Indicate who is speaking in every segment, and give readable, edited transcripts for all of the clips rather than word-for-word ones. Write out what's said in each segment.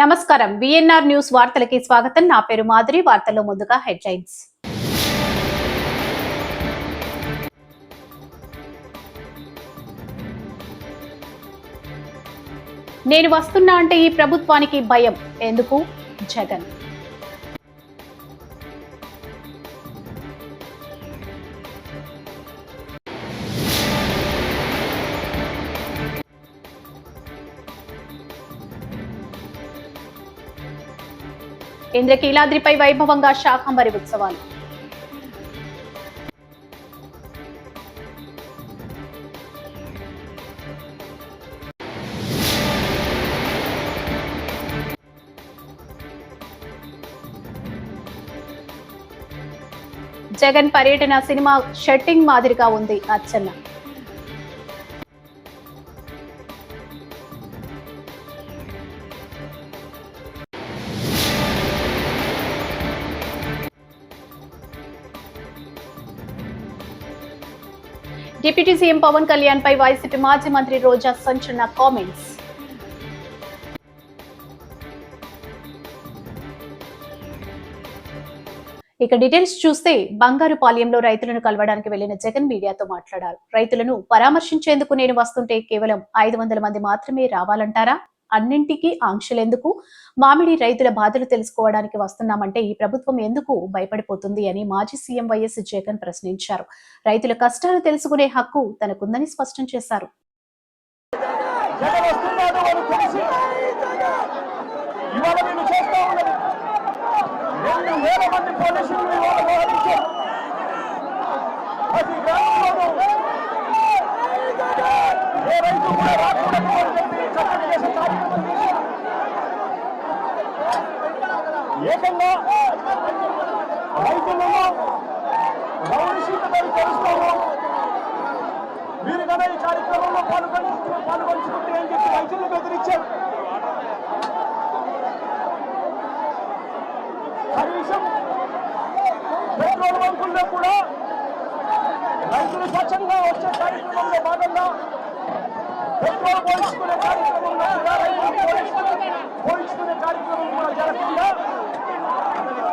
Speaker 1: నమస్కారం VNR news వార్తలకి స్వాగతం. నా పేరు మాధురి. వార్తల్లో ముందుగా హెడ్లైన్స్. నేను వస్తున్నా అంటే ఈ ప్రభుత్వానికి భయం ఎందుకు? జగన్. ఇంద్రకీలాద్రిపై వైభవంగా శాకంబరి ఉత్సవాలు. జగన్ పర్యటన సినిమా షెట్టింగ్ మాదిరిగా ఉంది అచ్చన్న. డిప్యూటీ సీఎం పవన్ కళ్యాణ్ పై వైసీపీ మాజీ మంత్రి రోజా సంచలన కామెంట్స్. ఇక డీటెయిల్స్ చూస్తే బంగారుపాలెంలో రైతులను కలవడానికి వెళ్లిన జగన్ మీడియాతో మాట్లాడారు. రైతులను పరామర్శించేందుకు నేను వస్తుంటే కేవలం 500 మంది మాత్రమే రావాలంటారా? అన్నింటికీ ఆంక్షలెందుకు? మామిడి రైతుల బాధలు తెలుసుకోవడానికి వస్తున్నామంటే ఈ ప్రభుత్వం ఎందుకు భయపడిపోతుంది అని మాజీ సీఎం వైఎస్ జగన్ ప్రశ్నించారు. రైతుల కష్టాలు తెలుసుకునే హక్కు తనకుందని స్పష్టం చేశారు.
Speaker 2: ఏకంగా రైతులను గౌరవశీలతను తెలుస్తాము. మీరు కదా ఈ కార్యక్రమంలో పాల్గొంచుకుంటే అని చెప్పి రైతులు బెదిరించారు. కనీసం పెట్రోల్ బంకుల్లో కూడా రైతులు స్వచ్ఛంగా వచ్చే కార్యక్రమంలో భాగంగా పెట్రోల్ పోయించుకునే కార్యక్రమంలో కూడా రైతులు పోయించుకునే కార్యక్రమం కూడా జరగకుండా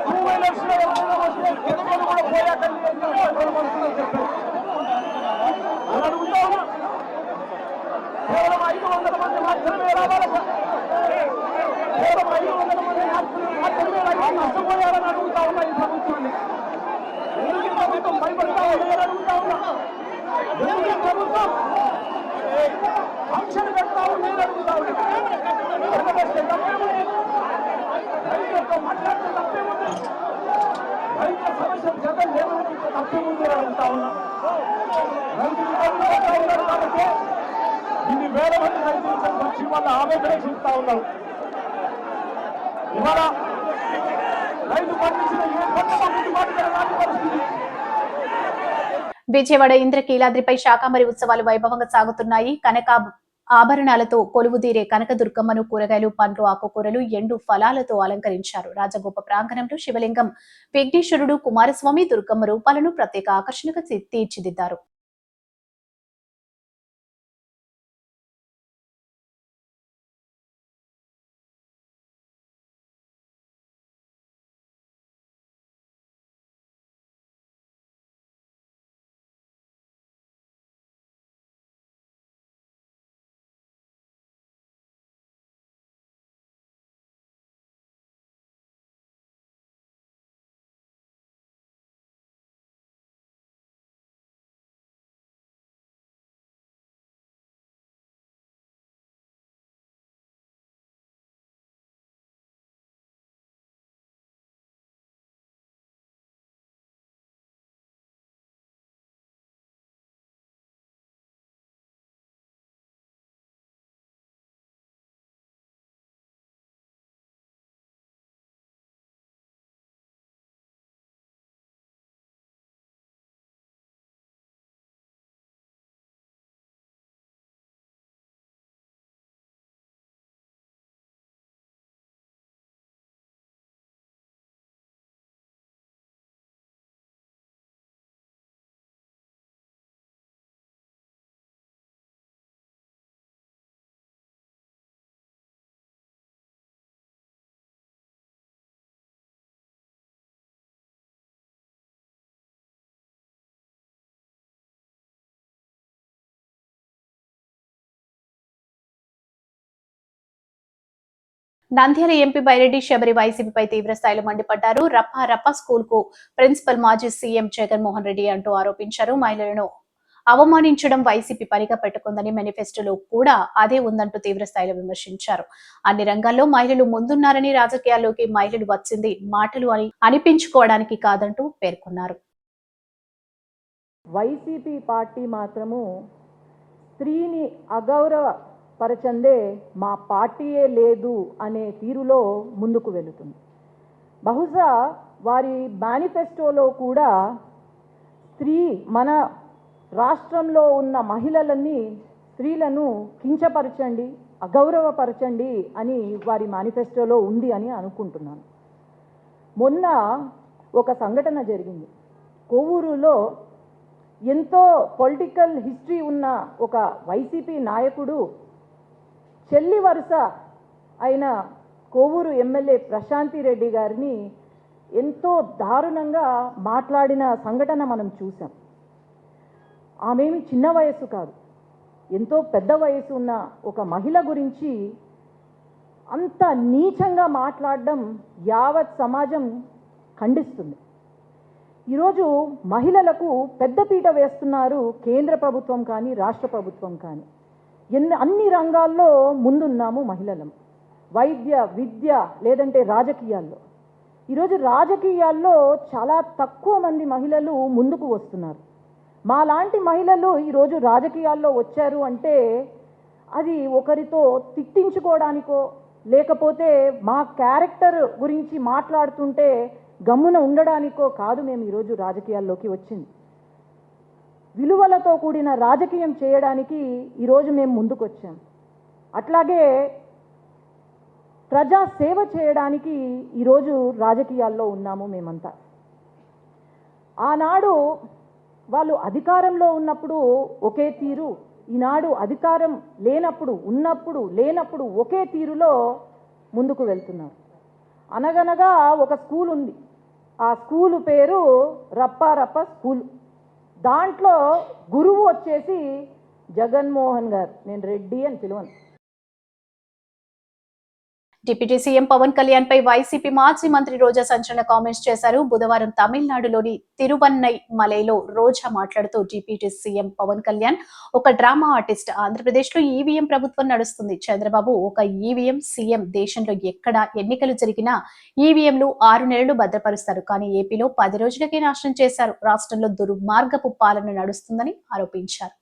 Speaker 2: 2 వీలర్స్ లో ఎవరైనా వస్తే పెట్రోల్ కూడా పోయాకండి పెట్రోల్ బంకులో చెప్పారు. అని అడుగుతా ఉన్నా, కేవలం 500 మంది మాత్రమే రావాలట. కేవలం 500 మంది మాత్రమే రైతులు నష్టపోయారని అడుగుతా ఉన్నా ఈ ప్రభుత్వాన్ని. ఎందుకు ఈ ప్రభుత్వం భయపడతా ఉన్నారని అడుగుతా ఉన్నా. ఎందుకు ఈ ప్రభుత్వం ఆంక్షలు పెడతా ఉందని అడుగుతా ఉన్నా. రైతులతో మాట్లాడితే తప్పేముంది? రైతుల సమస్య జగన్ లేదని తప్పేముంది అని అడుగుతా ఉన్నా. రైతులు ఇబ్బంది ఉన్నారు కాబట్టి ఇన్ని వేల మంది రైతులు వచ్చి వాళ్ళ ఆవేదన చూస్తా ఉన్నారు. ఇవాళ రైతు పండించిన ఏ పంట గిట్టుబాటు రాని పరిస్థితి.
Speaker 1: విజయవాడ ఇంద్రకీలాద్రిపై శాకంబరి ఉత్సవాలు వైభవంగా సాగుతున్నాయి. కనక ఆభరణాలతో కొలువుదీరే కనకదుర్గమ్మను కూరగాయలు, పండ్లు, ఆకుకూరలు, ఎండు ఫలాలతో అలంకరించారు. రాజగోప ప్రాంగణంలో శివలింగం, విఘ్నేశ్వరుడు, కుమారస్వామి, దుర్గమ్మ రూపాలను ప్రత్యేక ఆకర్షణగా తీర్చిదిద్దారు. నంద్యాల ఎంపీ బైరెడ్డి శబరి వైసీపీపై తీవ్ర స్థాయిలో మండిపడ్డారు. రప్ప స్కూల్ కు ప్రిన్సిపల్ మాజీ సీఎం జగన్మోహన్ రెడ్డి అంటూ ఆరోపించారు. మహిళలను అవమానించడం వైసీపీ పనిగా పెట్టుకుందని మేనిఫెస్టోలో కూడా అదే ఉందంటూ తీవ్ర స్థాయిలో విమర్శించారు. అన్ని రంగాల్లో మహిళలు ముందున్నారని, రాజకీయాల్లోకి మహిళలు వచ్చింది మాటలు అని అనిపించుకోవడానికి కాదంటూ పేర్కొన్నారు.
Speaker 3: వైసీపీ పార్టీ మాత్రము స్త్రీని అగౌరవపరచందే మా పార్టీయే లేదు అనే తీరులో ముందుకు వెళుతుంది. బహుశా వారి మేనిఫెస్టోలో కూడా స్త్రీ మన రాష్ట్రంలో ఉన్న స్త్రీలను కించపరచండి, అగౌరవపరచండి అని వారి మేనిఫెస్టోలో ఉంది అని అనుకుంటున్నాను. మొన్న ఒక సంఘటన జరిగింది. కొవ్వూరులో ఎంతో పొలిటికల్ హిస్టరీ ఉన్న ఒక వైసీపీ నాయకుడు చెల్లి వరుస అయిన కొవ్వూరు ఎమ్మెల్యే ప్రశాంతి రెడ్డి గారిని ఎంతో దారుణంగా మాట్లాడిన సంఘటన మనం చూసాం. ఆమెమి చిన్న వయసు కాదు, ఎంతో పెద్ద వయసు ఉన్న ఒక మహిళ గురించి అంత నీచంగా మాట్లాడడం యావత్ సమాజం ఖండిస్తుంది. ఈరోజు మహిళలకు పెద్దపీట వేస్తున్నారు కేంద్ర ప్రభుత్వం కానీ రాష్ట్ర ప్రభుత్వం కానీ. అన్ని రంగాల్లో ముందున్నాము మహిళలం. వైద్య, విద్య, లేదంటే రాజకీయాల్లో. ఈరోజు రాజకీయాల్లో చాలా తక్కువ మంది మహిళలు ముందుకు వస్తున్నారు. మాలాంటి మహిళలు ఈరోజు రాజకీయాల్లో వచ్చారు అంటే అది ఒకరితో తిట్టించుకోవడానికో, లేకపోతే మా క్యారెక్టర్ గురించి మాట్లాడుతుంటే గమ్మున ఉండడానికో కాదు మేము ఈరోజు రాజకీయాల్లోకి వచ్చింది. విలువలతో కూడిన రాజకీయం చేయడానికి ఈరోజు మేము ముందుకు వచ్చాం. అట్లాగే ప్రజా సేవ చేయడానికి ఈరోజు రాజకీయాల్లో ఉన్నాము మేమంతా. ఆనాడు వాళ్ళు అధికారంలో ఉన్నప్పుడు ఒకే తీరు, ఈనాడు అధికారం లేనప్పుడు, ఉన్నప్పుడు లేనప్పుడు ఒకే తీరులో ముందుకు వెళ్తున్నారు. అనగనగా ఒక స్కూల్ ఉంది. ఆ స్కూలు పేరు రప్ప స్కూల్. దాంట్లో గురువు వచ్చేసి జగన్మోహన్ గారు. నేను రెడ్డి అని పిలువను.
Speaker 1: డిప్యూటీ సీఎం పవన్ కళ్యాణ్ పై వైసీపీ మాజీ మంత్రి రోజా సంచలన కామెంట్స్ చేశారు. బుధవారం తమిళనాడులోని తిరువన్నై మలైలో రోజా మాట్లాడుతూ, డిప్యూటీ సీఎం పవన్ కళ్యాణ్ ఒక డ్రామా ఆర్టిస్ట్. ఆంధ్రప్రదేశ్ లో ఈవీఎం ప్రభుత్వం నడుస్తుంది. చంద్రబాబు ఒక ఈవీఎం సీఎం. దేశంలో ఎక్కడ ఎన్నికలు జరిగినా ఈవీఎంలు 6 నెలలు భద్రపరుస్తారు. కానీ ఏపీలో 10 రోజులకే నాశనం చేశారు. రాష్ట్రంలో దుర్మార్గపు పాలన నడుస్తుందని ఆరోపించారు.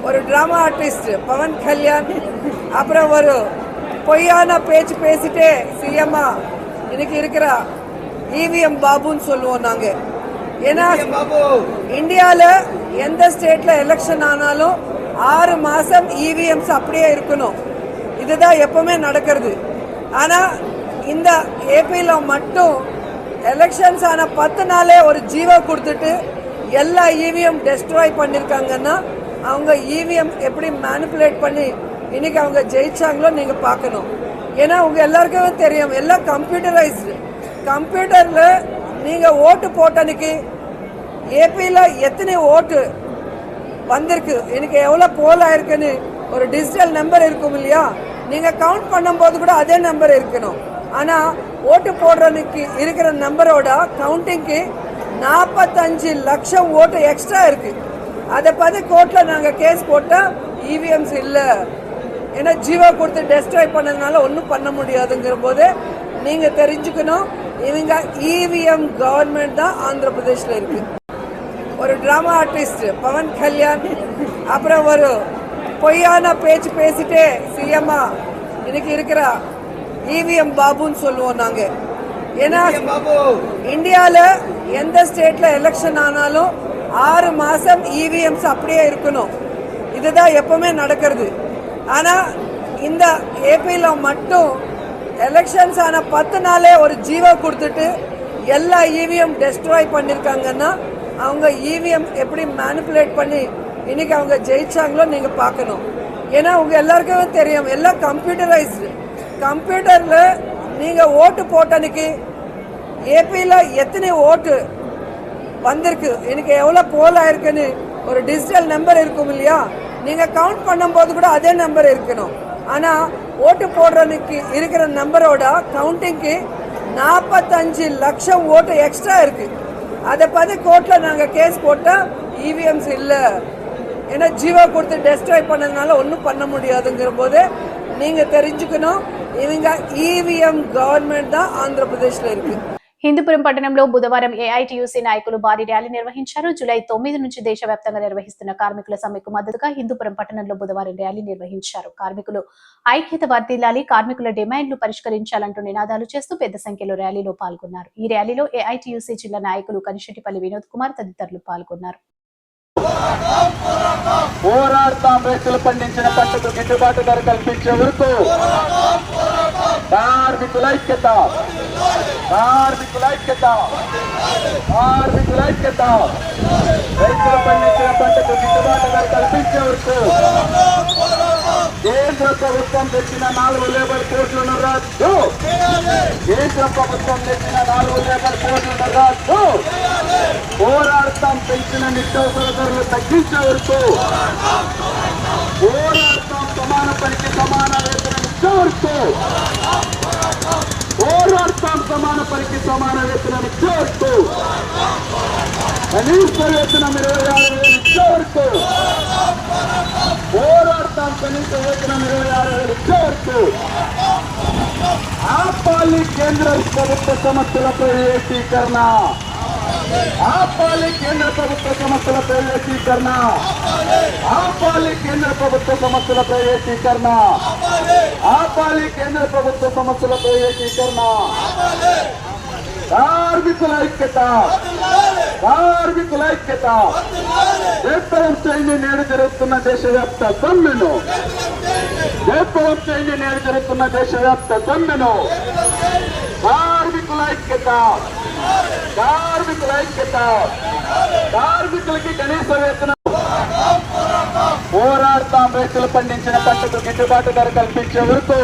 Speaker 4: ஒரு ட்ராமா ஆர்டிஸ்ட் பவன் கல்யாண் அப்புறம் ஒரு பொய்யான பேச்சு பேசிட்டே சிஎம்மா இன்னைக்கு இருக்கிற இவிஎம் பாபுன்னு சொல்லுவோம் நாங்க. ஏன்னா இந்தியாவில் எந்த ஸ்டேட்ல எலெக்ஷன் ஆனாலும் 6 மாசம் இவிஎம்ஸ் அப்படியே இருக்கணும். இதுதான் எப்பவுமே நடக்கிறது. ஆனா இந்த ஏபியில் மட்டும் எலெக்ஷன்ஸ் ஆன 10 நாளே ஒரு ஜீவோ கொடுத்துட்டு எல்லா இவிஎம் டெஸ்ட்ராய் பண்ணிருக்காங்கன்னா அவங்க இவிஎம் எப்படி மேனிப்புலேட் பண்ணி இன்னைக்கு அவங்க ஜெயிச்சாங்களோ நீங்க பார்க்கணும். ஏன்னா உங்க எல்லாருக்குமே தெரியும், எல்லாம் கம்ப்யூட்டரைஸ்டு. கம்ப்யூட்டர்ல நீங்க ஓட்டு போட்டனுக்கு ஏபியில் எத்தனை ஓட்டு வந்திருக்கு, எனக்கு எவ்வளோ போல் ஆயிருக்குன்னு ஒரு டிஜிட்டல் நம்பர் இருக்கும் இல்லையா, நீங்க கவுண்ட் பண்ணும்போது கூட அதே நம்பர் இருக்கணும். ஆனா ஓட்டு போடுறதுக்கு இருக்கிற நம்பரோட கவுண்டிங்க்கு 45 லட்சம் ஓட்டு எக்ஸ்ட்ரா இருக்கு. அதை பார்த்து கோர்ட்ல நாங்க கேஸ் போட்டா இவிஎம்ஸ் இல்ல, ஏன்னா ஜீவோ கொடுத்து டெஸ்ட்ராய் பண்ணதுனால ஒன்றும் பண்ண முடியாதுங்கிற போது நீங்க தெரிஞ்சுக்கணும், இவங்க இவிஎம் கவர்மெண்ட் தான் ஆந்திர பிரதேஷ்ல இருக்கு. ஒரு ட்ராமா ஆர்டிஸ்ட் பவன் கல்யாண் அப்புறம் ஒரு பொய்யான பேச்சு பேசிட்டே சிஎம்மா இன்னைக்கு இருக்கிற இவிஎம் பாபுன்னு சொல்லுவோம் நாங்க. ஏன்னா இந்தியாவில் எந்த ஸ்டேட்ல எலெக்ஷன் ஆனாலும் 6 மாசம் இவிஎம்ஸ் அப்படியே இருக்கணும். இதுதான் எப்பவுமே நடக்கிறது. ஆனா இந்த ஏபியில் மட்டும் எலெக்ஷன்ஸ் ஆன 10 நாளே ஒரு ஜீவோ கொடுத்துட்டு எல்லா இவிஎம் டெஸ்ட்ராய் பண்ணிருக்காங்கன்னா அவங்க இவிஎம் எப்படி மேனிப்புலேட் பண்ணி இன்னைக்கு அவங்க ஜெயிச்சாங்களோ நீங்க பார்க்கணும். ஏன்னா உங்க எல்லாருக்குமே தெரியும், எல்லாம் கம்ப்யூட்டரைஸ்டு. கம்ப்யூட்டர்ல நீங்க ஓட்டு போட்டனுக்கு ஏபியில் எத்தனை ஓட்டு வந்திருக்கு, எனக்கு எவ்வளோ போல் ஆயிருக்குன்னு ஒரு டிஜிட்டல் நம்பர் இருக்கும் இல்லையா, நீங்க கவுண்ட் பண்ணும்போது கூட அதே நம்பர் இருக்கணும். ஆனா ஓட்டு போடுறதுக்கு இருக்கிற நம்பரோட கவுண்டிங்க்கு 45 லட்சம் ஓட்டு எக்ஸ்ட்ரா இருக்கு. அதை பார்த்து கோர்ட்ல நாங்க கேஸ் போட்டா இவிஎம்ஸ் இல்ல, ஏன்னா ஜீவா கொடுத்து டெஸ்ட்ராய் பண்ணதுனால ஒன்றும் பண்ண முடியாதுங்கிற போது நீங்க தெரிஞ்சுக்கணும், இவங்க ఈవీఎం గవర్నమెంట్ தான் ఆంధ్రప్రదేశ్లో இருக்கு.
Speaker 1: హిందూపురం పట్టణంలో బుధవారం ఏఐటీయూసీ నాయకులు భారీ ర్యాలీ నిర్వహించారు. జూలై 9 నుంచి దేశవ్యాప్తంగా నిర్వహిస్తున్న కార్మికుల సమ్మెకు మద్దతుగా హిందూపురం పట్టణంలో బుధవారం ర్యాలీ నిర్వహించారు. కార్మికులు ఐక్యత వర్ధిల్లాలి, కార్మికుల డిమాండ్లు పరిష్కరించాలంటూ నినాదాలు చేస్తూ పెద్ద సంఖ్యలో ర్యాలీలో పాల్గొన్నారు. ఈ ర్యాలీలో ఏఐటీయూసీ జిల్లా నాయకులు కనిశెట్టిపల్లి వినోద్ కుమార్ తదితరులు పాల్గొన్నారు.
Speaker 2: పోరాడతాం, రైతులు పండించిన పంటకు గిట్టుబాటు ధర కల్పించే వరకు కార్మికుల ఐక్యత, కార్మికుల ఐక్యత, కార్మికుల ఐక్యత. రైతులు పండించిన పంటకు గిట్టుబాటు ధర కల్పించే వరకు కేంద్ర ప్రభుత్వం తెచ్చిన 4 లేబర్ కోడ్లను రద్దు, కేంద్ర ప్రభుత్వం తెచ్చిన 4 లేబర్ కోడ్లను రద్దు. పోరాడతాం, పెంచిన నిత్యావసర ధరలు తగ్గించే వరకు పోరాడతాం, సమాన పనికి సమాన వేతనం ఇచ్చే వరకు పోరాడతాం, సమాన పనికి సమాన వేతనం ఇచ్చే వరకు కనీస వేతనం 26,000 ఇచ్చే వరకు పోరాడతాం, కనీస వేతనం 26,000 ఇచ్చే వరకు ఆపాలి కేంద్ర ప్రభుత్వ సంస్థల ప్రైవేటీకరణ, ఆపాలి కేంద్ర ప్రభుత్వ సంస్థల ప్రైవేటీకరణ, ఆపాలి కేంద్ర ప్రభుత్వ సంస్థల ప్రైవేటీకరణ, ఆపాలి కేంద్ర ప్రభుత్వ సంస్థల ప్రైవేటీకరణ. కార్మికుల ఐక్యత, కార్మికుల ఐక్యత. విప్లవం చేయండి, నేడు జరుగుతున్న దేశవ్యాప్త సమ్మెను, విప్లవం చేయండి, నేడు జరుగుతున్న దేశవ్యాప్త సమ్మెను. కార్మికుల ఐక్యత, కార్మికుల ఐక్యత. కార్మికులకి కనీస వేతనం. పోరాడతాం, రైతులు పండించిన పంటకు గిట్టుబాటు ధర కల్పించే వరకు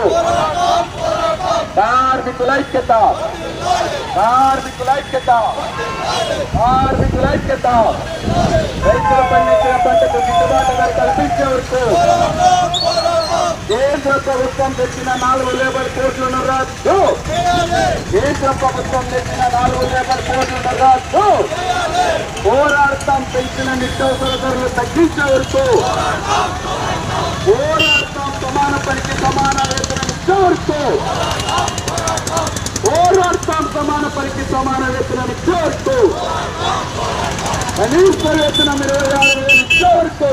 Speaker 2: కార్మికుల ఐక్యత, కార్మికుల ఐక్యత, కార్మికుల ఐక్యత. రైతులు పండించిన పంటకు గిట్టుబాటు ధర కల్పించే వరకు కేంద్ర ప్రభుత్వం తెచ్చిన 4 లేబర్ కోడ్లను రద్దు, కేంద్ర ప్రభుత్వం తెచ్చిన 4 లేబర్ కోడ్లను రద్దు. పోరాడతాం, పెంచిన నిత్యావసర ధరలు తగ్గించే వరకు పోరాడతాం, సమాన పనికి సమాన వేతనం ఇచ్చే వరకు పోరాడతాం, సమాన పనికి సమాన వేతనం ఇచ్చే వరకు కనీస వేతనం 26,000 ఇచ్చే వరకు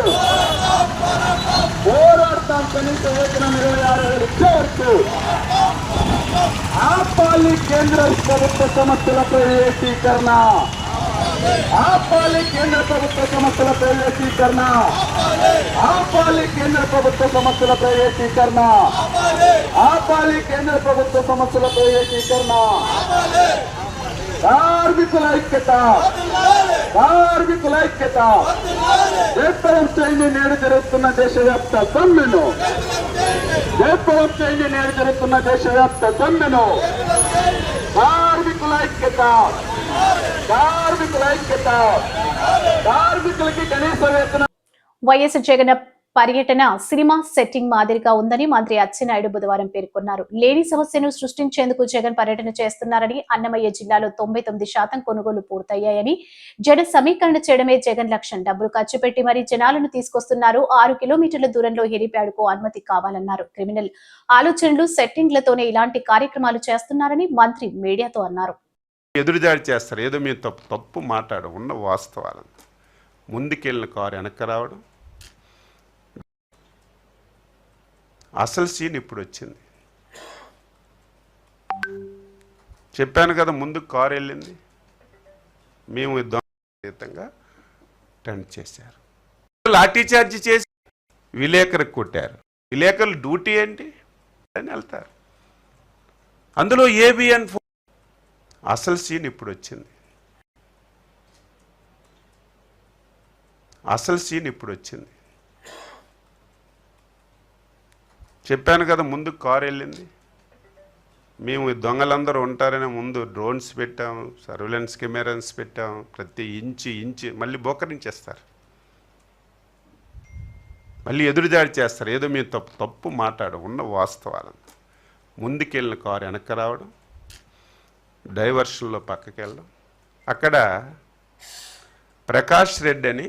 Speaker 2: పోరాడతాం, కనీస వేతనం 26,000 ఇచ్చే వరకు ఆపాలి కేంద్ర ప్రభుత్వ సంస్థల ప్రైవేటీకరణ, ఆపాలి కేంద్ర ప్రభుత్వ సంస్థల ప్రైవేటీకరణ, ఆపాలి కేంద్ర ప్రభుత్వ సంస్థల ప్రైవేటీకరణ, ఆపాలి కేంద్ర ప్రభుత్వ సంస్థల ప్రైవేటీకరణ. కార్మికుల ఐక్యత, కార్మికుల ఐక్యత. విప్లవం చేయండి, నేడు జరుగుతున్న దేశవ్యాప్త సమ్మెను, విప్లవం చేయండి, నేడు జరుగుతున్న దేశవ్యాప్త సమ్మెను. కార్మికుల ఐక్యత, కార్మికుల ఐక్యత. కార్మికులకి కనీస వేతనం.
Speaker 1: వైఎస్ జగన్ పర్యటన సినిమా సెట్టింగ్ మాదిరిగా ఉందని మంత్రి అచ్చెన్నాయుడు బుధవారం పేర్కొన్నారు. లేని సమస్యను సృష్టించేందుకు జగన్ పర్యటన చేస్తున్నారని, అన్నమయ్య జిల్లాలో 99% కొనుగోలు పూర్తయ్యాయని, జన సమీకరణ చేయడమే జగన్ లక్ష్యం, డబ్బులు ఖర్చు పెట్టి మరీ జనాలను తీసుకొస్తున్నారు, 6 కిలోమీటర్ల దూరంలో హెలిప్యాడ్కు అనుమతి కావాలన్నారు. క్రిమినల్ ఆలోచనలు, సెట్టింగ్లతోనే ఇలాంటి కార్యక్రమాలు చేస్తున్నారని మంత్రి మీడియాతో అన్నారు.
Speaker 5: ఎదురుదాడి చేస్తారు, ఏదో మేము తప్పు మాట్లాడడం, ఉన్న వాస్తవాలను. ముందుకెళ్ళిన కారు వెనక్కి రావడం, అసలు సీన్ ఇప్పుడు వచ్చింది. చెప్పాను కదా, ముందు కారు వెళ్ళింది, మేము దొంగతంగా టెంట్ చేశారు, లాఠీ చార్జ్ చేసి విలేకరికి కొట్టారు. విలేకరులు డ్యూటీ ఏంటి అని వెళ్తారు, అందులో ఏబిఎన్ అసలు సీన్ ఇప్పుడు వచ్చింది, అసలు సీన్ ఇప్పుడు వచ్చింది. చెప్పాను కదా, ముందు కారు వెళ్ళింది, మేము దొంగలందరూ ఉంటారని ముందు డ్రోన్స్ పెట్టాము, సర్వేలెన్స్ కెమెరాస్ పెట్టాము, ప్రతి ఇంచు మళ్ళీ బోకరించేస్తారు. మళ్ళీ ఎదురుదాడి చేస్తారు. ఏదో మేము తప్పు మాట్లాడడం ఉన్న వాస్తవాలను. ముందుకెళ్ళిన కారు వెనక్కి రావడం, డైవర్షన్లో పక్కకి వెళ్ళడం. అక్కడ ప్రకాష్ రెడ్డి అని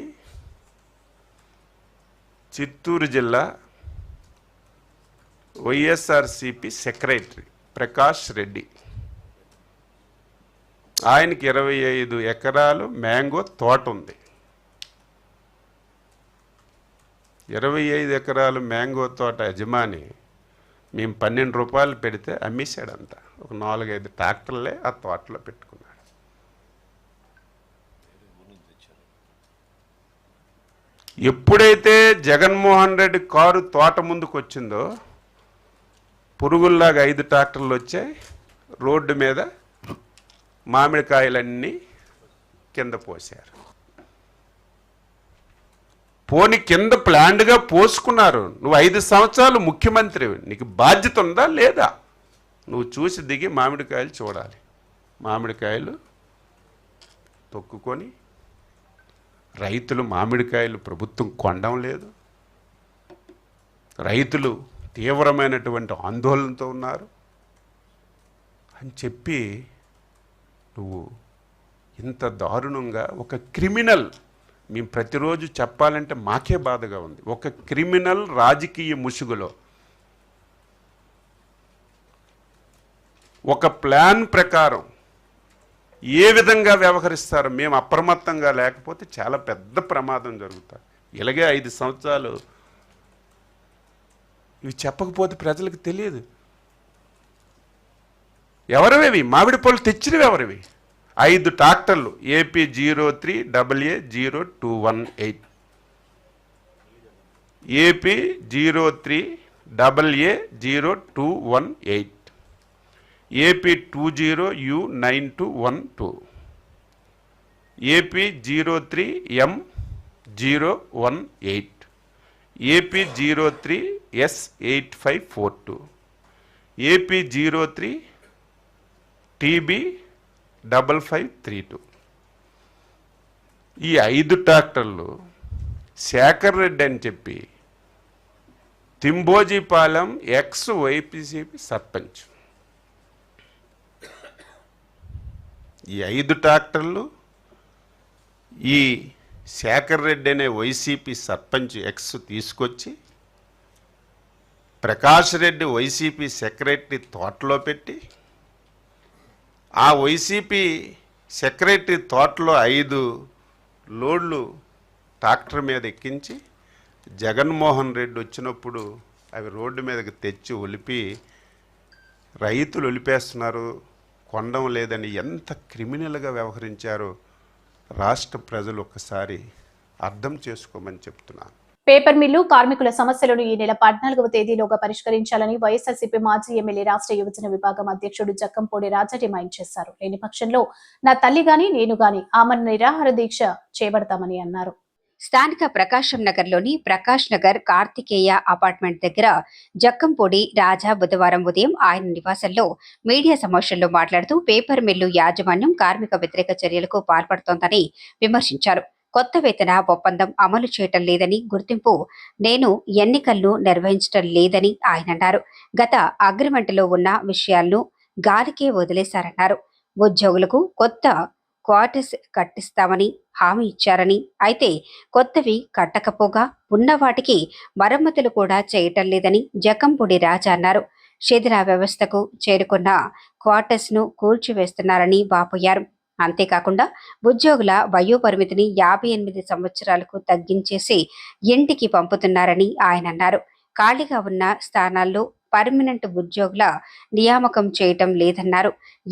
Speaker 5: చిత్తూరు జిల్లా వైఎస్ఆర్సిపి సెక్రటరీ ప్రకాష్ రెడ్డి, ఆయనకి 25 ఎకరాలు మ్యాంగో తోట ఉంది. 25 ఎకరాలు మ్యాంగో తోట యజమాని మేము 12 రూపాయలు పెడితే అమ్మేశాడంట. ఒక 4-5 ట్రాక్టర్లే ఆ తోటలో పెట్టుకున్నాడు. ఎప్పుడైతే జగన్మోహన్ రెడ్డి కారు తోట ముందుకు వచ్చిందో పురుగుల్లాగా 5 ట్రాక్టర్లు వచ్చాయి. రోడ్డు మీద మామిడికాయలన్నీ కింద పోశారు. పోని కింద ప్లాండ్గా పోసుకున్నారు. నువ్వు 5 సంవత్సరాలు ముఖ్యమంత్రివి, నీకు బాధ్యత ఉందా లేదా? నువ్వు చూసి దిగి మామిడికాయలు చూడాలి. మామిడికాయలు తొక్కుకొని రైతులు మామిడికాయలు ప్రభుత్వం కొనడం లేదు. రైతులు తీవ్రమైనటువంటి ఆందోళనతో ఉన్నారు అని చెప్పి నువ్వు ఇంత దారుణంగా ఒక క్రిమినల్, మేము ప్రతిరోజు చెప్పాలంటే మాకే బాధగా ఉంది, ఒక క్రిమినల్ రాజకీయ ముసుగులో ఒక ప్లాన్ ప్రకారం ఏ విధంగా వ్యవహరిస్తారో మేము అప్రమత్తంగా లేకపోతే చాలా పెద్ద ప్రమాదం జరుగుతుంది. ఇలాగే 5 సంవత్సరాలు ఇవి చెప్పకపోతే ప్రజలకు తెలియదు. ఎవరివి మామిడి పళ్ళు తెచ్చినవి? ఎవరివి? 5 ట్రాక్టర్లు AP 03AA0218, AP 03AA0218, AP 20U9212, AP 03M018, AP 03S8542, AP 03TB5532. ఈ 5 ట్రాక్టర్లు శేఖర్ రెడ్డి అని చెప్పి తింబోజీపాలెం ex-YPCP సర్పంచ్, ఈ 5 ట్రాక్టర్లు ఈ శేఖర్ రెడ్డి అనే వైసీపీ సర్పంచ్ ఎక్స్ తీసుకొచ్చి ప్రకాష్ రెడ్డి వైసీపీ సెక్రటరీ తోటలో పెట్టి, ఆ వైసీపీ సెక్రటరీ తోటలో 5 లోడ్లు ట్రాక్టర్ మీద ఎక్కించి జగన్మోహన్ రెడ్డి వచ్చినప్పుడు అవి రోడ్డు మీదకి తెచ్చి ఒలిపి రైతులు ఒలిపేస్తున్నారు, కొండం లేదని ఎంత క్రిమినల్గా వ్యవహరించారో రాష్ట్ర ప్రజలు ఒకసారి అర్థం చేసుకోమని చెప్తున్నాను.
Speaker 1: పేపర్ మిల్లు కార్మికుల సమస్యలను ఈ నెల 14వ తేదీలోగా పరిష్కరించాలని వైఎస్ఆర్సీపీ మాజీ ఎమ్మెల్యే రాష్ట్ర యువజన విభాగం అధ్యక్షుడు జక్కంపూడి రాజా డిమాండ్ చేశారు. లేని పక్షంలో నా తల్లి గాని నేను గాని ఆమెను నిరాహార దీక్ష చేపడతామని అన్నారు.
Speaker 6: స్థానిక ప్రకాశం నగర్లోని ప్రకాష్ నగర్ కార్తికేయ అపార్ట్మెంట్ దగ్గర జక్కంపూడి రాజా బుధవారం ఉదయం ఆయన నివాసంలో మీడియా సమావేశంలో మాట్లాడుతూ పేపర్ మిల్లు యాజమాన్యం కార్మిక వ్యతిరేక చర్యలకు పాల్పడుతోందని విమర్శించారు. కొత్త వేతన ఒప్పందం అమలు చేయటం లేదని, గుర్తింపు నేను ఎన్నికలను నిర్వహించటం లేదని ఆయన అన్నారు. గత అగ్రిమెంట్లో ఉన్న విషయాలను గాలికే వదిలేశారన్నారు. ఉద్యోగులకు కొత్త క్వార్టర్స్ కట్టిస్తామని హామీ ఇచ్చారని, అయితే కొత్తవి కట్టకపోగా ఉన్న వాటికి మరమ్మతులు కూడా చేయటం లేదని జక్కంపూడి రాజా అన్నారు. శిథిల వ్యవస్థకు చేరుకున్న క్వార్టర్స్ ను కూల్చివేస్తున్నారని వాపోయారు. అంతేకాకుండా ఉద్యోగుల వయోపరిమితిని 58 సంవత్సరాలకు తగ్గించేసి ఇంటికి పంపుతున్నారని ఆయన అన్నారు. ఖాళీగా ఉన్న స్థానాల్లో పర్మనెంట్ ఉద్యోగుల నియామకం చేయటం లేదన్నారు.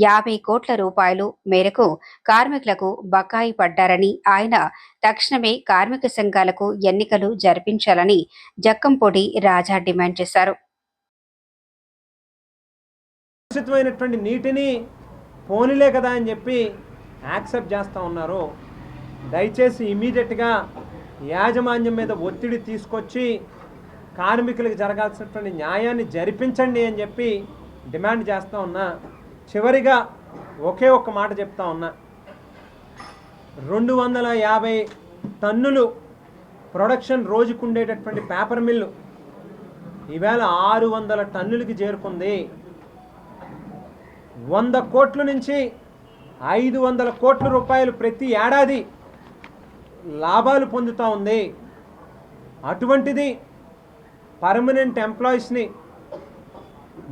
Speaker 6: 50 కోట్ల రూపాయలు మేరకు కార్మికులకు బకాయి పడ్డారని ఆయన తక్షణమే కార్మిక సంఘాలకు ఎన్నికలు జరిపించాలని జక్కంపూడి రాజా డిమాండ్ చేశారు.
Speaker 7: నీటిని పోనీలే కదా అని చెప్పి యాక్సెప్ట్ చేస్తూ ఉన్నారు. దయచేసి ఇమీడియట్గా యాజమాన్యం మీద ఒత్తిడి తీసుకొచ్చి కార్మికులకు జరగాల్సినటువంటి న్యాయాన్ని జరిపించండి అని చెప్పి డిమాండ్ చేస్తూ ఉన్నా. చివరిగా ఒకే ఒక్క మాట చెప్తా ఉన్నా, 250 టన్నులు ప్రొడక్షన్ రోజుకు ఉండేటటువంటి పేపర్ మిల్లు ఈవేళ 600 టన్నులకి చేరుకుంది. 100 కోట్ల నుంచి 500 కోట్ల రూపాయలు ప్రతి ఏడాది లాభాలు పొందుతూ ఉంది. అటువంటిది పర్మనెంట్ ఎంప్లాయీస్ని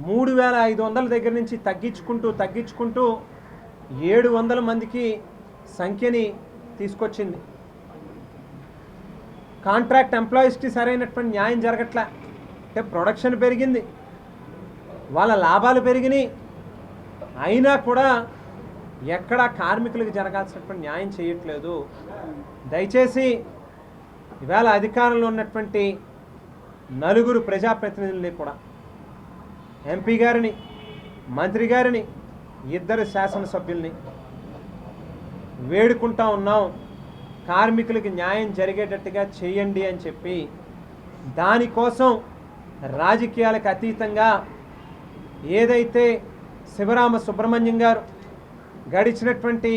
Speaker 7: 3500 దగ్గర నుంచి తగ్గించుకుంటూ 700 మందికి సంఖ్యని తీసుకొచ్చింది. కాంట్రాక్ట్ ఎంప్లాయీస్కి సరైనటువంటి న్యాయం జరగట్లే. అంటే ప్రొడక్షన్ పెరిగింది, వాళ్ళ లాభాలు పెరిగినాయి, అయినా కూడా ఎక్కడా కార్మికులకు జరగాల్సినటువంటి న్యాయం చేయట్లేదు. దయచేసి ఇవాళ అధికారంలో ఉన్నటువంటి నలుగురు ప్రజాప్రతినిధుల్ని కూడా, ఎంపీ గారిని, మంత్రి గారిని, 2 శాసనసభ్యుల్ని వేడుకుంటా ఉన్నాం, కార్మికులకి న్యాయం జరిగేటట్టుగా చేయండి అని చెప్పి. దానికోసం రాజకీయాలకు అతీతంగా ఏదైతే శివరామ సుబ్రహ్మణ్యం గారు గడిచినటువంటి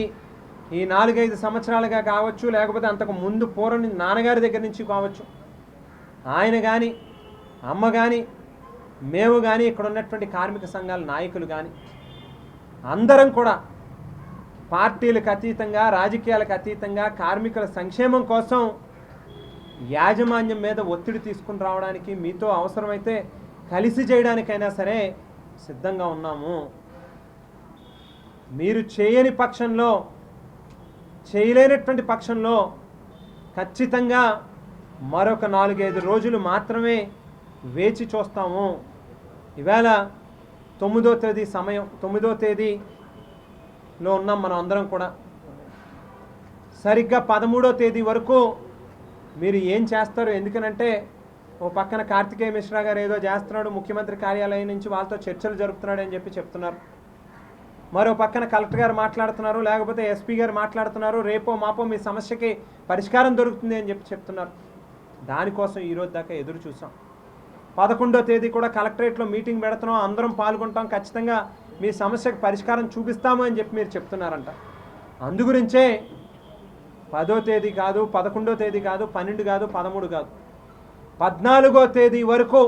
Speaker 7: ఈ 4-5 సంవత్సరాలుగా కావచ్చు, లేకపోతే అంతకు ముందు పూర్వం నాన్నగారి దగ్గర నుంచి కావచ్చు, ఆయన కానీ అమ్మ కానీ మేము కానీ ఇక్కడ ఉన్నటువంటి కార్మిక సంఘాల నాయకులు కానీ అందరం కూడా పార్టీలకు అతీతంగా, రాజకీయాలకు అతీతంగా కార్మికుల సంక్షేమం కోసం యాజమాన్యం మీద ఒత్తిడి తీసుకుని రావడానికి, మీతో అవసరమైతే కలిసి చేయడానికైనా సరే సిద్ధంగా ఉన్నాము. మీరు చేయని పక్షంలో, చేయలేనటువంటి పక్షంలో ఖచ్చితంగా మరొక 4-5 రోజులు మాత్రమే వేచి చూస్తాము. ఇవాళ 9వ తేదీ సమయం, 9వ తేదీలో ఉన్నాం మనం అందరం కూడా. సరిగ్గా 13వ తేదీ వరకు మీరు ఏం చేస్తారు? ఎందుకనంటే ఓ పక్కన కార్తికేయ మిశ్రా గారు ఏదో చేస్తున్నాడు, ముఖ్యమంత్రి కార్యాలయం నుంచి వాళ్ళతో చర్చలు జరుపుతున్నాడు అని చెప్పి చెప్తున్నారు. మరో పక్కన కలెక్టర్ గారు మాట్లాడుతున్నారు, లేకపోతే ఎస్పీ గారు మాట్లాడుతున్నారు, రేపో మాపో మీ సమస్యకి పరిష్కారం దొరుకుతుంది అని చెప్పి చెప్తున్నారు. దానికోసం ఈరోజు దాకా ఎదురు చూసాం. 11వ తేదీ కూడా కలెక్టరేట్లో మీటింగ్ పెడుతున్నాం, అందరం పాల్గొంటాం, ఖచ్చితంగా మీ సమస్యకు పరిష్కారం చూపిస్తాము అని చెప్పి మీరు చెప్తున్నారంట. అందుగురించే 10వ తేదీ కాదు, 11వ తేదీ కాదు, 12 కాదు, 13 కాదు, 14వ తేదీ వరకు.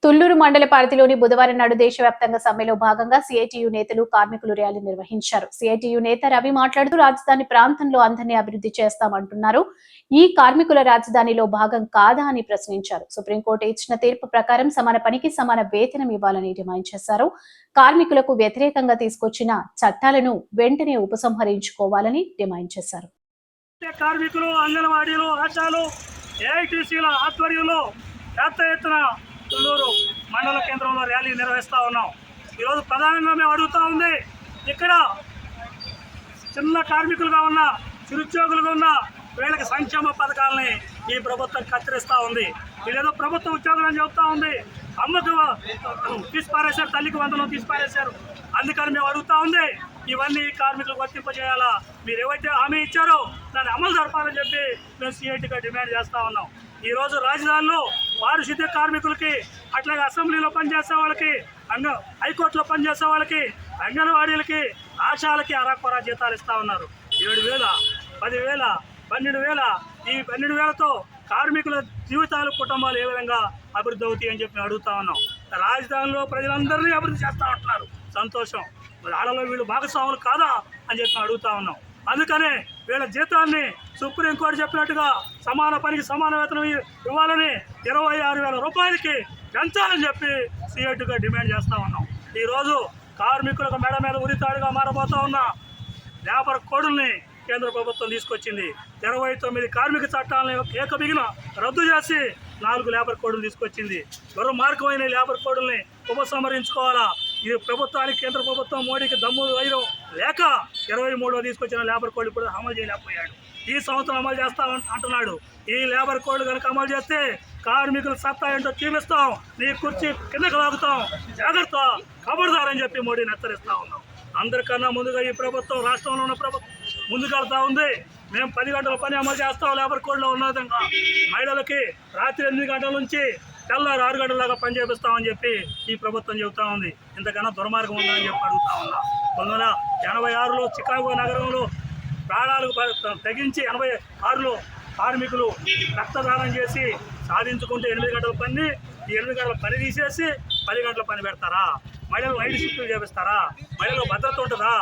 Speaker 1: తుళ్లూరు మండల పరిధిలోని బుధవారం నాడు దేశవ్యాప్తంగా సమ్మెలో భాగంగా సిఐటియు నేతలు, కార్మికులు ర్యాలీ నిర్వహించారు. సిఐటియు నేత రవి మాట్లాడుతూ రాజధాని ప్రాంతంలో అందరినీ అభివృద్ధి చేస్తామంటున్నారు. ఈ కార్మికుల రాజధానిలో భాగం కాదా అని ప్రశ్నించారు. సుప్రీంకోర్టు ఇచ్చిన తీర్పు ప్రకారం సమాన పనికి సమాన వేతనం ఇవ్వాలని డిమాండ్ చేశారు. కార్మికులకు వ్యతిరేకంగా తీసుకొచ్చిన చట్టాలను వెంటనే ఉపసంహరించుకోవాలని డిమాండ్ చేశారు.
Speaker 2: కార్మికులు, అంగన్వాడీలు, ఆశాలు, ఏఐటీసీల ఆధ్వర్యంలో పెద్ద ఎత్తున తుళ్లూరు మండల కేంద్రంలో ర్యాలీ నిర్వహిస్తూ ఉన్నాం. ఈరోజు ప్రధానంగా మేము అడుగుతూ ఉంది, ఇక్కడ చిన్న కార్మికులుగా ఉన్న, నిరుద్యోగులుగా ఉన్న వీళ్ళకి సంక్షేమ పథకాలని ఈ ప్రభుత్వం కత్తిరిస్తూ ఉంది. వీళ్ళేదో ప్రభుత్వ ఉద్యోగులు అని చెబుతూ ఉంది. అమ్మకు తీసిపారేశారు, తల్లికి వందనం తీసిపారేశారు. అందుకని మేము అడుగుతూ ఉంది, ఇవన్నీ కార్మికులకు వర్తింపజేయాలా, మీరు ఏవైతే హామీ ఇచ్చారో దాన్ని అమలు జరపాలని చెప్పి మేము సిఐటిగా డిమాండ్ చేస్తూ ఉన్నాం. ఈరోజు రాజధానిలో పారిశుద్ధ్య కార్మికులకి, అట్లాగే అసెంబ్లీలో పనిచేసే వాళ్ళకి, హైకోర్టులో పనిచేసే వాళ్ళకి, అంగన్వాడీలకి, ఆశాలకి అరాకొరా జీతాలు ఇస్తూ ఉన్నారు. 7,000, 10,000, 12,000. ఈ 12,000తో కార్మికుల జీవితాలు, కుటుంబాలు ఏ విధంగా అభివృద్ధి అవుతాయి అని చెప్పి అడుగుతా ఉన్నాం. రాజధానిలో ప్రజలందరినీ అభివృద్ధి చేస్తూ ఉంటున్నారు, సంతోషం. వాళ్ళలో వీళ్ళు భాగస్వాములు కాదా అని చెప్పి అడుగుతా ఉన్నాం. అందుకనే వీళ్ళ జీతాన్ని సుప్రీంకోర్టు చెప్పినట్టుగా సమాన పనికి సమాన వేతనం ఇవ్వాలని 26,000 రూపాయలకి పెంచాలని చెప్పి సిఐటిగా డిమాండ్ చేస్తూ ఉన్నాం. ఈరోజు కార్మికులకు మెడ మీద ఉరితాడుగా మారబోతూ ఉన్న లేబర్ కోడుల్ని కేంద్ర ప్రభుత్వం తీసుకొచ్చింది. 29 కార్మిక చట్టాలను ఏకబిగిన రద్దు చేసి 4 లేబర్ కోడులు తీసుకొచ్చింది. దుర్మార్గమైన లేబర్ కోడుల్ని ఉపసంహరించుకోవాలా. ఇది ప్రభుత్వానికి, కేంద్ర ప్రభుత్వం మోడీకి దమ్ము ధైర్యం లేక 23లో తీసుకొచ్చిన లేబర్ కోడ్ ఇప్పుడు అమలు చేయలేకపోయాడు. ఈ సంవత్సరం అమలు చేస్తా అంటున్నాడు. ఈ లేబర్ కోడ్ కనుక అమలు చేస్తే కార్మికుల సత్తా ఏంటో చూపిస్తాం, నీ కుర్చీ కిందకు లాగుతాం, జాగ్రత్త, ఖబర్దారని చెప్పి మోడీని హెచ్చరిస్తా ఉన్నాం. అందరికన్నా ముందుగా ఈ ప్రభుత్వం, రాష్ట్రంలో ఉన్న ప్రభుత్వం ముందుకెళ్తా ఉంది. మేము 10 గంటల పని అమలు చేస్తాం లేబర్ కోడ్లో ఉన్న విధంగా. మహిళలకి రాత్రి 8 గంటల నుంచి తెల్లారు 6 గంటల పని చేపిస్తామని చెప్పి ఈ ప్రభుత్వం చెబుతా ఉంది. ఇంతకన్నా దుర్మార్గం ఉందని చెప్పి అడుగుతా ఉన్నా. 1986లో చికాగో నగరంలో ప్రాణాలకు తెగించి 86లో కార్మికులు రక్తదానం చేసి సాధించుకుంటే 8 గంటల పని, ఈ 8 గంటల పని తీసేసి 10 గంటల పని పెడతారా? మహిళలు నైట్ షిఫ్ట్లు చేపిస్తారా? మహిళలకు భద్రత ఉంటుందా?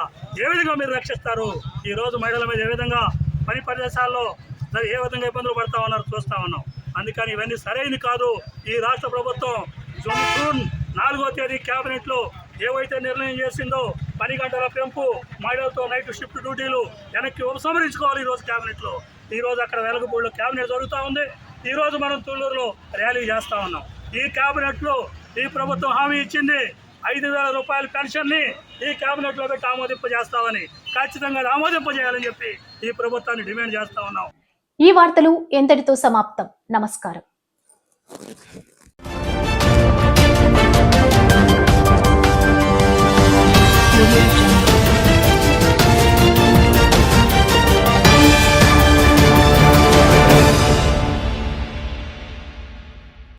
Speaker 2: ఏ విధంగా మీరు రక్షిస్తారు? ఈరోజు మహిళల మీద ఏ విధంగా పని ప్రదేశాల్లో ఏ విధంగా ఇబ్బందులు పడతా ఉన్నారు చూస్తా ఉన్నాం. అందుకని ఇవన్నీ సరైనది కాదు. ఈ రాష్ట్ర ప్రభుత్వం జూన్ 4వ తేదీ క్యాబినెట్లో ఏవైతే నిర్ణయం చేసిందో 10 గంటల పెంపు, మహిళలతో నైట్ షిఫ్ట్ డ్యూటీలు వెనక్కి ఉపసంహరించుకోవాలి. ఈరోజు క్యాబినెట్లో, ఈరోజు అక్కడ వెలగపూడిలో క్యాబినెట్ జరుగుతూ ఉంది. ఈరోజు మనం తుళ్ళూరులో ర్యాలీ చేస్తూ ఉన్నాం. ఈ క్యాబినెట్లో ఈ ప్రభుత్వం హామీ ఇచ్చింది 5,000 రూపాయల పెన్షన్ని ఈ క్యాబినెట్లో పెట్టి ఆమోదింపజేస్తామని, ఖచ్చితంగా ఆమోదింపజేయాలని చెప్పి ఈ ప్రభుత్వాన్ని డిమాండ్ చేస్తూ ఉన్నాం.
Speaker 1: ఈ వార్తలు ఎంతటితో సమాప్తం. నమస్కారం.